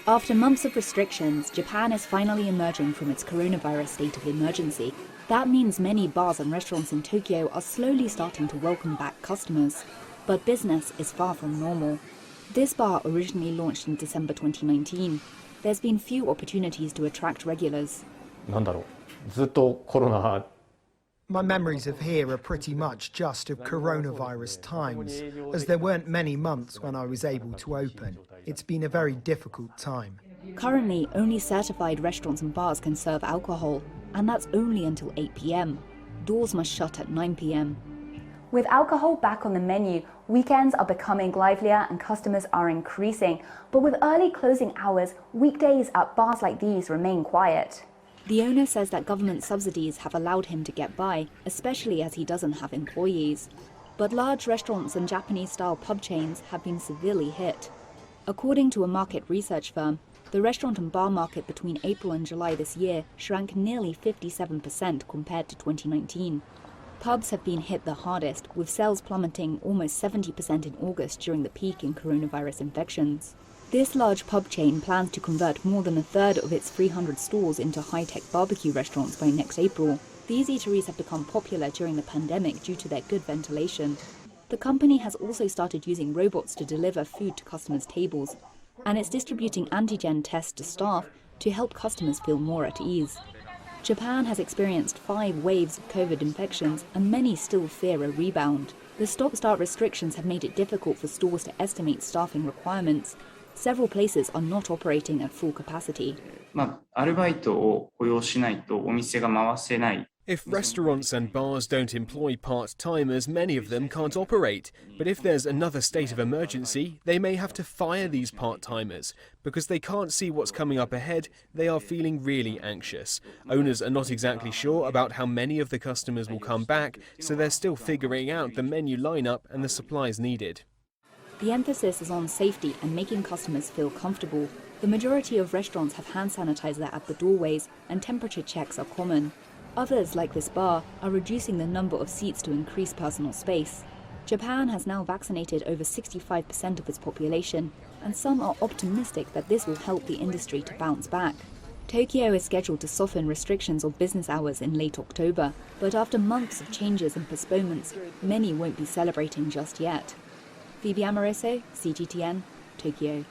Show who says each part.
Speaker 1: After months of restrictions, Japan is finally emerging from its coronavirus state of emergency. That means many bars and restaurants in Tokyo are slowly starting to welcome back customers. But business is far from normal. This bar originally launched in December 2019. There's been few opportunities to attract regulars.
Speaker 2: My memories of here are pretty much just of coronavirus times, as there weren't many months when I was able to open. It's been a very difficult time.
Speaker 1: Currently, only certified restaurants and bars can serve alcohol, and that's only until 8 p.m. Doors must shut at 9 p.m.
Speaker 3: With alcohol back on the menu, weekends are becoming livelier and customers are increasing. But with early closing hours, weekdays at bars like these remain quiet.
Speaker 1: The owner says that government subsidies have allowed him to get by, especially as he doesn't have employees. But large restaurants and Japanese-style pub chains have been severely hit. According to a market research firm, the restaurant and bar market between April and July this year shrank nearly 57% compared to 2019. Pubs have been hit the hardest, with sales plummeting almost 70% in August during the peak in coronavirus infections. This large pub chain plans to convert more than a third of its 300 stores into high-tech barbecue restaurants by next April. These eateries have become popular during the pandemic due to their good ventilation. The company has also started using robots to deliver food to customers' tables, and it's distributing antigen tests to staff to help customers feel more at ease. Japan has experienced 5 waves of COVID infections, and many still fear a rebound. The stop-start restrictions have made it difficult for stores to estimate staffing requirements. Several places are not operating at full capacity.
Speaker 4: If restaurants and bars don't employ part-timers, many of them can't operate. But if there's another state of emergency, they may have to fire these part-timers. Because they can't see what's coming up ahead, they are feeling really anxious. Owners are not exactly sure about how many of the customers will come back, so they're still figuring out the menu lineup and the supplies needed.
Speaker 1: The emphasis is on safety and making customers feel comfortable. The majority of restaurants have hand sanitizer at the doorways, and temperature checks are common. Others, like this bar, are reducing the number of seats to increase personal space. Japan has now vaccinated over 65% of its population, and some are optimistic that this will help the industry to bounce back. Tokyo is scheduled to soften restrictions of business hours in late October, but after months of changes and postponements, many won't be celebrating just yet. Phoebe Amoroso, CGTN, Tokyo.